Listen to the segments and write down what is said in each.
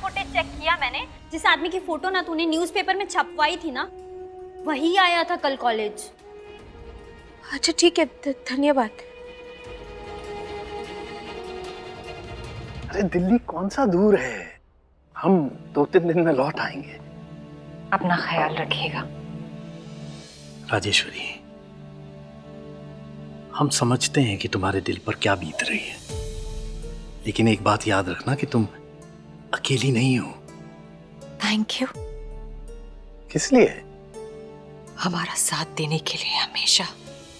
Footage check किया मैंने। जिस आदमी की फोटो ना तूने न्यूज़पेपर में छपवाई थी ना, वही आया था कल कॉलेज। अच्छा ठीक है, धन्यवाद। अरे दिल्ली कौन सा दूर है, हम 2-3 दिन में लौट आएंगे। अपना ख्याल रखिएगा। राजेश्वरी, हम समझते हैं कि तुम्हारे दिल पर क्या बीत रही है, लेकिन एक बात याद रखना कि तुम अकेली नहीं हो। Thank you. किस लिए? हमारा साथ देने के लिए। हमेशा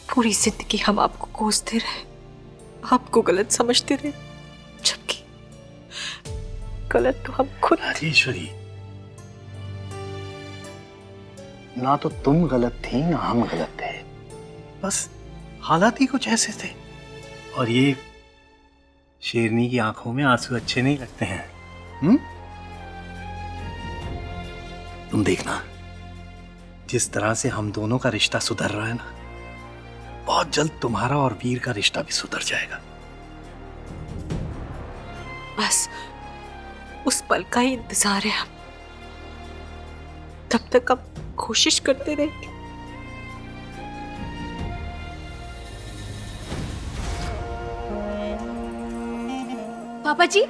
पूरी जिंदगी हम आपको कोसते रहे, आपको गलत समझते रहे, जबकि गलत तो हम खुद। राजेश्वरी, ना तो तुम गलत थी ना हम गलत थे, बस हालात ही कुछ ऐसे थे। और ये शेरनी की आंखों में आंसू अच्छे नहीं लगते हैं। तुम देखना, जिस तरह से हम दोनों का रिश्ता सुधर रहा है ना, बहुत जल्द तुम्हारा और वीर का रिश्ता भी सुधर जाएगा। बस उस पल का ही इंतजार है हम। तब तक हम कोशिश करते रहेंगे। पापा जी,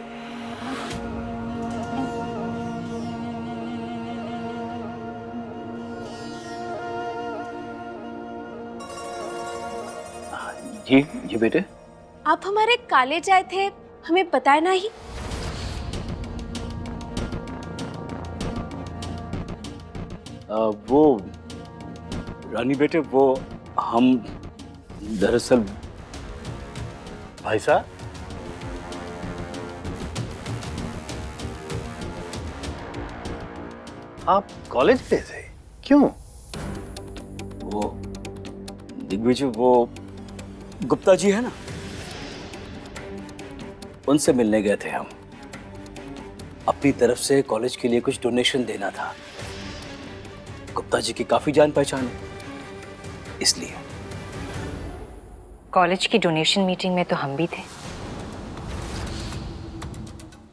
जी बेटे। आप हमारे कॉलेज आए थे, हमें बताया नहीं? वो रानी बेटे, वो हम दरअसल। भाई साहब, आप कॉलेज गए थे? क्यों? वो दिग्विजय, वो गुप्ता जी है ना, उनसे मिलने गए थे हम। अपनी तरफ से कॉलेज के लिए कुछ डोनेशन देना था। गुप्ता जी की काफी जान पहचान है, इसलिए। कॉलेज की डोनेशन मीटिंग में तो हम भी थे,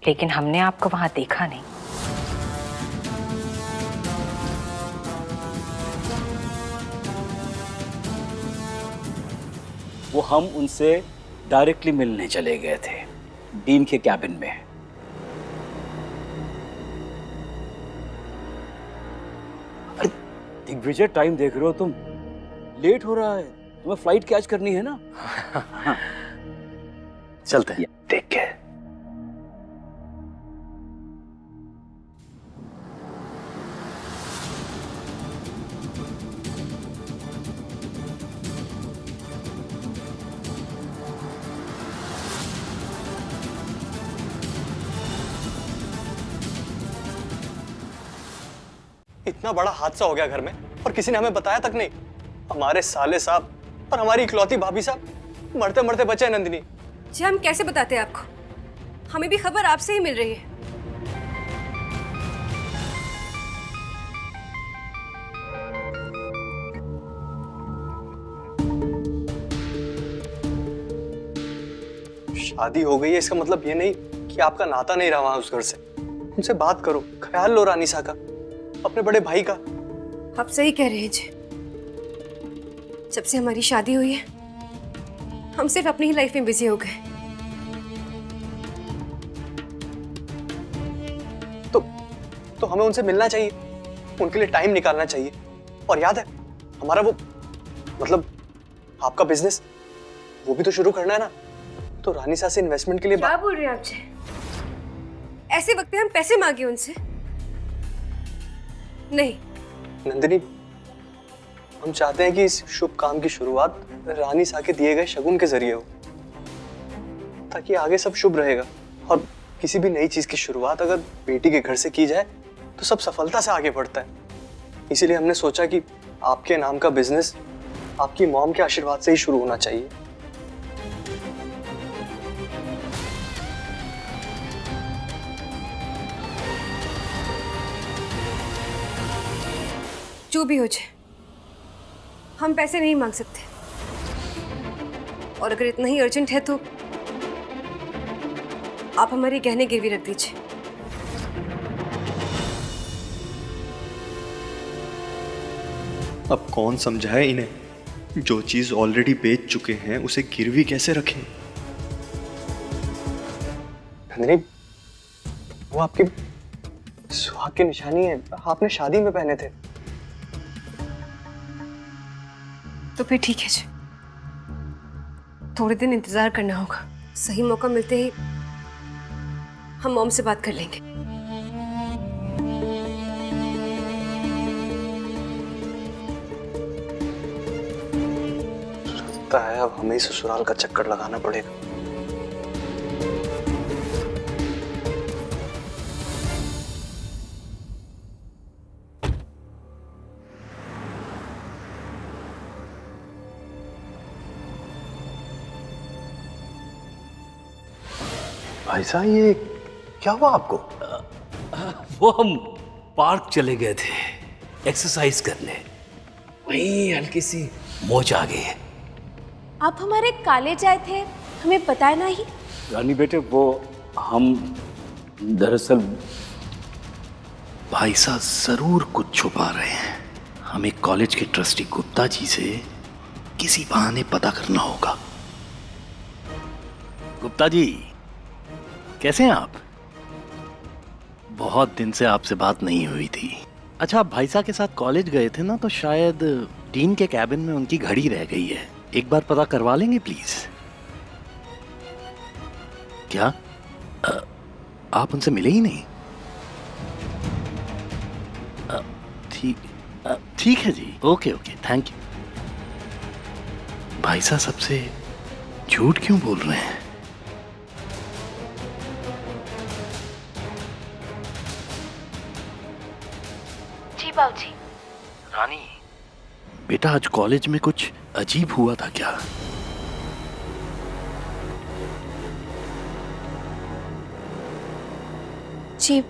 लेकिन हमने आपको वहां देखा नहीं। वो हम उनसे डायरेक्टली मिलने चले गए थे, डीन के कैबिन में। दिग्विजय, टाइम देख रहे हो तुम? लेट हो रहा है, तुम्हें फ्लाइट कैच करनी है ना। चलते हैं। Take care. इतना बड़ा हादसा हो गया घर में और किसी ने हमें बताया तक नहीं। हमारे साले साहब और हमारी इकलौती भाभी साहब मरते मरते बचे हैं। नंदिनी जी, हम कैसे बताते हैं आपको? हमें भी खबर आपसे ही मिल रही है। शादी हो गई है, इसका मतलब ये नहीं कि आपका नाता नहीं रहा वहां उस घर से। उनसे बात करो, ख्याल लो रानीसा का, अपने बड़े भाई का। आप सही कह रहे हैं जी। जब से हमारी शादी हुई है, हम सिर्फ अपनी ही लाइफ में बिजी हो गए। तो हमें उनसे मिलना चाहिए, उनके लिए टाइम निकालना चाहिए। और याद है, हमारा वो मतलब आपका बिजनेस, वो भी तो शुरू करना है ना। तो रानीसा से इन्वेस्टमेंट के लिए क्या बोल रहे हैं आप जी? ऐसे वक्त पे हम पैसे मांगे उनसे? नहीं नंदिनी, हम चाहते हैं कि इस शुभ काम की शुरुआत रानीसा के दिए गए शगुन के जरिए हो, ताकि आगे सब शुभ रहेगा। और किसी भी नई चीज की शुरुआत अगर बेटी के घर से की जाए तो सब सफलता से आगे बढ़ता है। इसीलिए हमने सोचा कि आपके नाम का बिजनेस आपकी मॉम के आशीर्वाद से ही शुरू होना चाहिए। जो भी हो जाए, हम पैसे नहीं मांग सकते। और अगर इतना ही अर्जेंट है तो आप हमारे गहने गिरवी रख दीजिए। अब कौन समझाए इन्हें, जो चीज ऑलरेडी बेच चुके हैं उसे गिरवी कैसे रखें। नंदिनी, वो आपकी सुहाग की निशानी है, आपने शादी में पहने थे। तो फिर ठीक है जी, थोड़े दिन इंतजार करना होगा। सही मौका मिलते ही हम मॉम से बात कर लेंगे। लगता है अब हमें ससुराल का चक्कर लगाना पड़ेगा। भाई साहब ये क्या हुआ आपको? वो हम पार्क चले गए थे एक्सरसाइज करने, वही हल्की सी मोच आ गई है। आप हमारे कॉलेज आए थे, हमें पता है नहीं। रानी बेटे, वो हम दरअसल भाई साहब जरूर कुछ छुपा रहे हैं। हमें कॉलेज के ट्रस्टी गुप्ता जी से किसी बहाने पता करना होगा। गुप्ता जी, कैसे हैं आप? बहुत दिन से आपसे बात नहीं हुई थी। अच्छा, आप भाई साहब के साथ कॉलेज गए थे ना, तो शायद डीन के कैबिन में उनकी घड़ी रह गई है। एक बार पता करवा लेंगे प्लीज? क्या आप उनसे मिले ही नहीं? ठीक है जी, ओके ओके, थैंक यू। भाई साहब सबसे झूठ क्यों बोल रहे हैं? जी बाबूजी। रानी बेटा, आज कॉलेज में कुछ अजीब हुआ था क्या? जी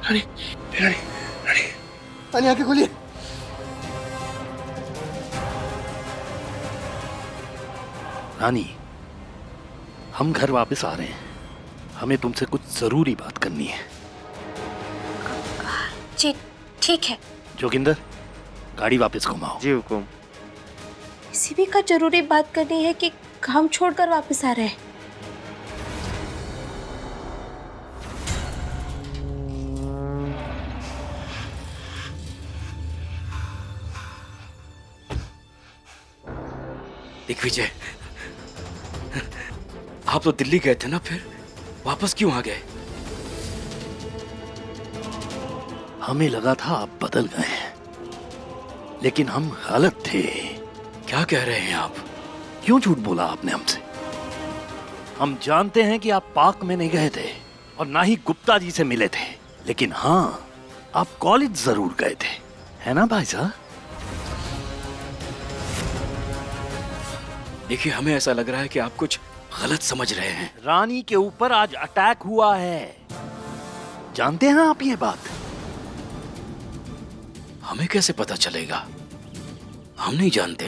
रानी रानी रानी रानी, आंखें खोलिए। रानी, हम घर वापस आ रहे हैं। हमें तुमसे कुछ जरूरी बात करनी है। जी ठीक है। जोगिंदर, गाड़ी वापस घुमाओ। जी हुकुम। किसी भी का जरूरी बात करनी है कि काम छोड़कर वापस आ रहे हैं। दिग्विजय, आप तो दिल्ली गए थे ना, फिर वापस क्यों आ गए? हमें लगा था आप बदल गए हैं, लेकिन हम गलत थे। क्या कह रहे हैं आप? क्यों झूठ बोला आपने हमसे? हम जानते हैं कि आप पार्क में नहीं गए थे और ना ही गुप्ता जी से मिले थे, लेकिन हाँ, आप कॉलेज जरूर गए थे, है ना भाई साहब? देखिए, हमें ऐसा लग रहा है कि आप कुछ गलत समझ रहे हैं। रानी के ऊपर आज अटैक हुआ है, जानते हैं आप ये बात? हमें कैसे पता चलेगा? हम नहीं जानते।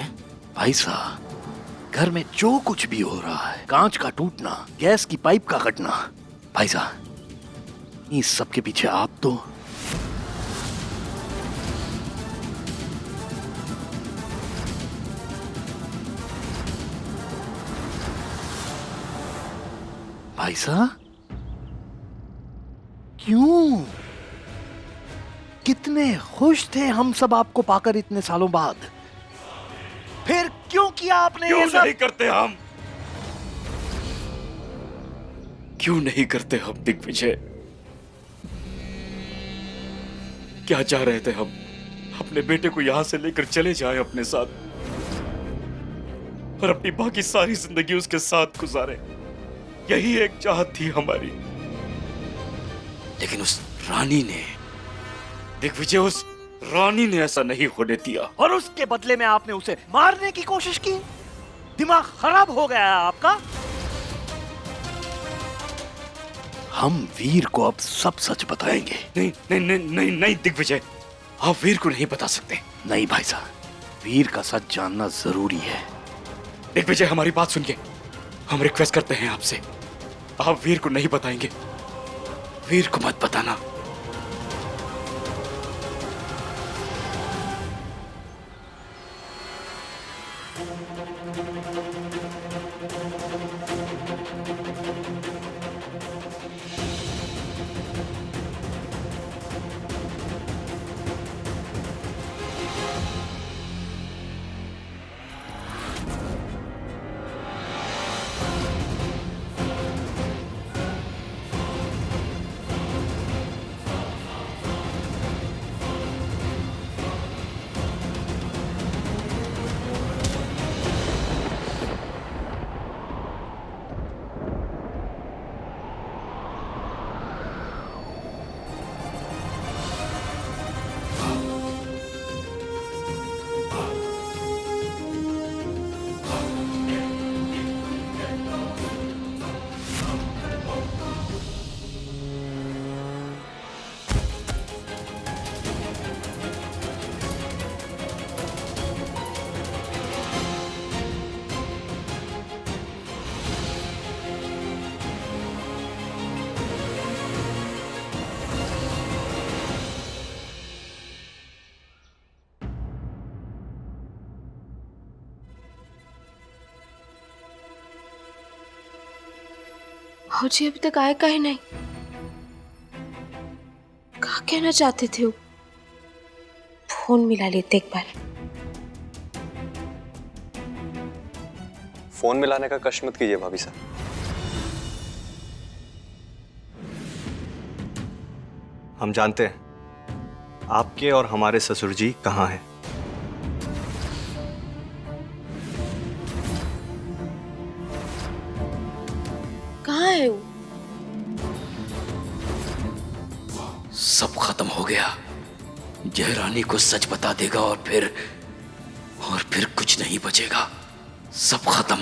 भाई साहब, घर में जो कुछ भी हो रहा है, कांच का टूटना, गैस की पाइप का कटना, भाई साहब, इस सब के पीछे आप तो भाई साहब, क्यों? कितने खुश थे हम सब आपको पाकर इतने सालों बाद, फिर क्यों किया आपने क्यों ये सब? नहीं करते हम? क्यों नहीं करते हम दिग्विजय? क्या चाह रहे थे हम? अपने बेटे को यहां से लेकर चले जाए अपने साथ और अपनी बाकी सारी जिंदगी उसके साथ गुजारे। यही एक चाहत थी हमारी, लेकिन उस रानी ने, दिग्विजय, उस रानी ने ऐसा नहीं होने दिया। और उसके बदले में आपने उसे मारने की कोशिश की। दिमाग खराब हो गया है आपका। हम वीर को अब सब सच बताएंगे। नहीं नहीं नहीं नहीं नहीं दिग्विजय, आप वीर को नहीं बता सकते। नहीं भाई साहब, वीर का सच जानना जरूरी है। दिग्विजय, हमारी बात सुनिए। हम रिक्वेस्ट करते हैं आपसे, आप वीर को नहीं बताएंगे। वीर को मत बताना। जी अभी तक आए काहे नहीं? क्या कहना चाहते थे वो? फोन मिला लेते एक बार। फोन मिलाने का कष्ट मत कीजिए भाभी साहब। हम जानते हैं आपके और हमारे ससुर जी कहाँ हैं। कहाँ है वो? सब खत्म हो गया। यह रानी को सच बता देगा और फिर कुछ नहीं बचेगा। सब खत्म।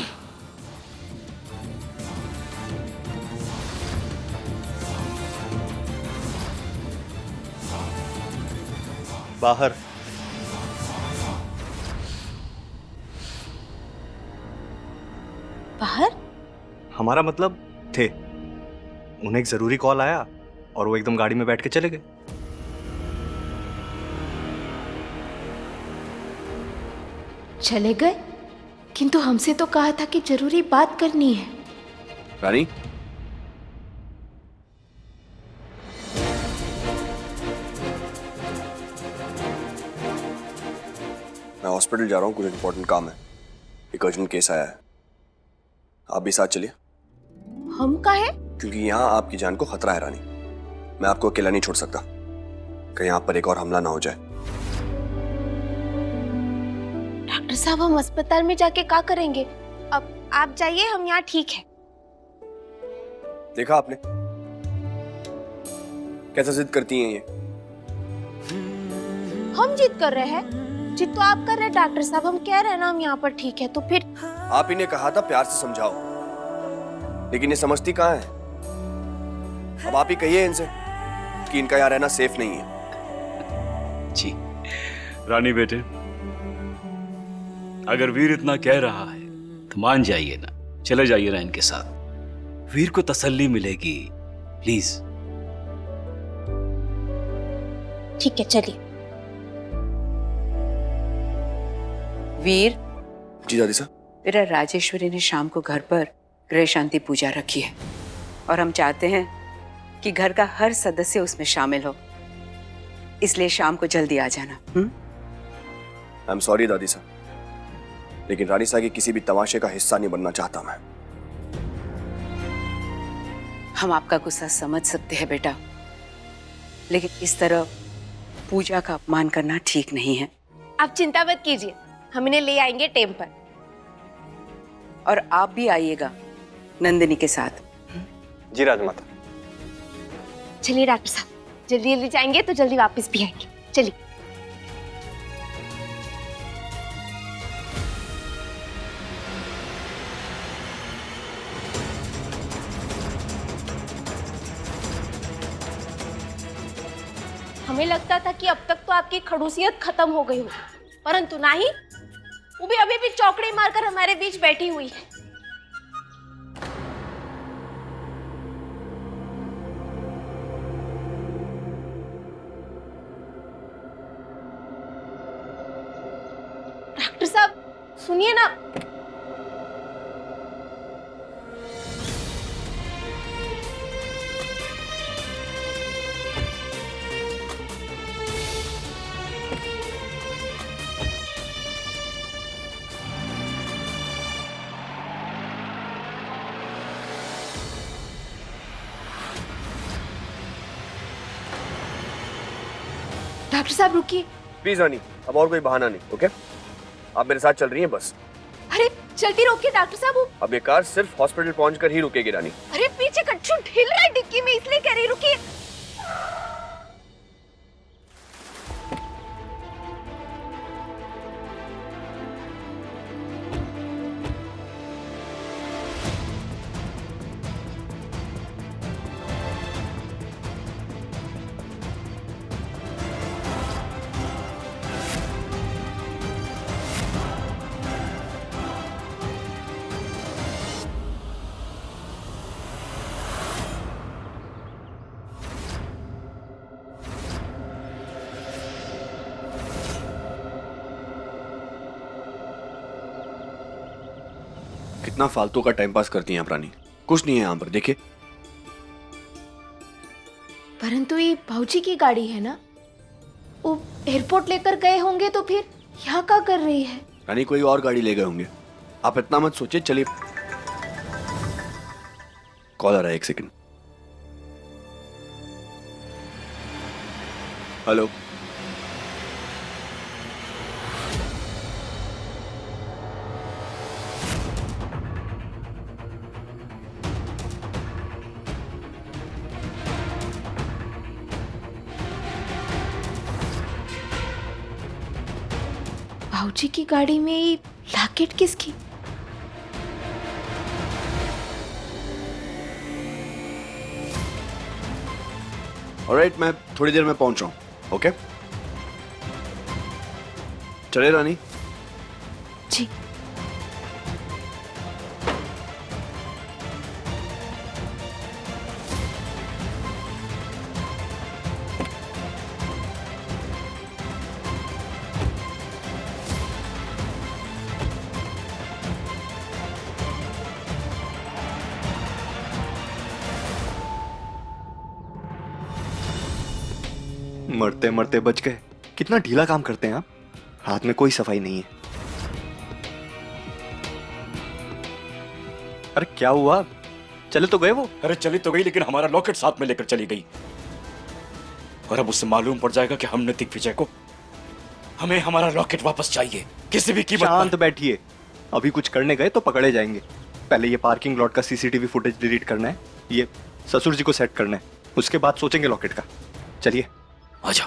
बाहर बाहर? हमारा मतलब थे। उन्हें एक जरूरी कॉल आया और वो एकदम गाड़ी में बैठ के चले गए। चले गए? किंतु हमसे तो कहा था कि जरूरी बात करनी है। रानी, मैं हॉस्पिटल जा रहा हूँ, कुछ इंपॉर्टेंट काम है। एक अर्जेंट केस आया है, आप भी साथ चलिए। हम काहे? क्योंकि यहाँ आपकी जान को खतरा है रानी। मैं आपको अकेला नहीं छोड़ सकता, कहीं आप पर एक और हमला ना हो जाए। डॉक्टर साहब, हम अस्पताल में जाके क्या करेंगे? अब आप जाइए, हम यहाँ ठीक है। देखा आपने कैसा जिद करती हैं ये? हम जिद कर रहे हैं? जिद तो आप कर रहे हैं डॉक्टर साहब। हम कह रहे हैं ना हम यहाँ पर ठीक है, तो फिर आप इन्हें कहा था प्यार से समझाओ, लेकिन ये समझती कहाँ है। अब आप ही कहिए इनसे कि इनका यहाँ रहना सेफ नहीं है। जी रानी बेटे, अगर वीर इतना कह रहा है तो मान जाइए ना, चले जाइए ना इनके साथ। वीर को तसल्ली मिलेगी। प्लीज। ठीक है, चलिए। वीर, जी दादी साहब। मेरा राजेश्वरी ने शाम को घर पर गृह शांति पूजा रखी है और हम चाहते हैं कि घर का हर सदस्य उसमें शामिल हो, इसलिए शाम को जल्दी आ जाना। आई एम सॉरी दादी साहब, लेकिन रानी साहब के किसी भी तमाशे का हिस्सा नहीं बनना चाहता मैं। हम आपका गुस्सा समझ सकते हैं बेटा, लेकिन इस तरह पूजा का अपमान करना ठीक नहीं है। आप चिंता मत कीजिए, हम इन्हें ले आएंगे टेम पर। और आप भी आइएगा नंदिनी के साथ। जी राजमाता। चलिए डॉक्टर साहब, जल्दी जल्दी जाएंगे तो जल्दी वापस भी आएंगे। चलिए। हमें लगता था कि अब तक तो आपकी खड़ूसियत खत्म हो गई हो, परंतु नहीं, वो भी अभी भी चौकड़ी मारकर हमारे बीच बैठी हुई है। डॉक्टर साहब सुनिए ना। डॉक्टर साहब रुकिए। प्लीज रानी, अब और कोई बहाना नहीं, ओके? आप मेरे साथ चल रही हैं बस। अरे जल्दी रोकिए डॉक्टर साहब। अब ये कार सिर्फ हॉस्पिटल पहुंचकर ही रुकेगी रानी। अरे पीछे कच्छू ढिल रहा है डिक्की में, इसलिए कह रही रुकिए। कितना फालतू का टाइम पास करती हैं आप रानी, कुछ नहीं है यहाँ पर, देखिए। परंतु ये भाऊजी की गाड़ी है ना, वो एयरपोर्ट लेकर गए होंगे तो फिर यहाँ क्या कर रही है? रानी कोई और गाड़ी ले गए होंगे, आप इतना मत सोचिए। चलिए, कॉल आ रहा है, एक सेकंड। हेलो, भाऊजी की गाड़ी में ये लॉकेट किसकी? ऑलराइट, मैं थोड़ी देर में पहुंच रहा हूँ, ओके? चले रानी। जी। मरते मरते बच गए। कितना ढीला काम करते हैं आप, हाथ में कोई सफाई नहीं है। अरे क्या हुआ, चले तो गए वो? अरे चली तो गई, लेकिन हमारा लॉकेट साथ में लेकर चली गई। और अब उससे मालूम पड़ जाएगा कि हमने दिग्विजय को, हमें हमारा लॉकेट वापस चाहिए किसी भी कीमत पर। शांत बैठिए, अभी कुछ करने गए तो पकड़े जाएंगे। पहले ये पार्किंग लॉट का सीसीटीवी फुटेज डिलीट करना है, ये ससुर जी को सेट करना है, उसके बाद सोचेंगे लॉकेट का। चलिए आजा।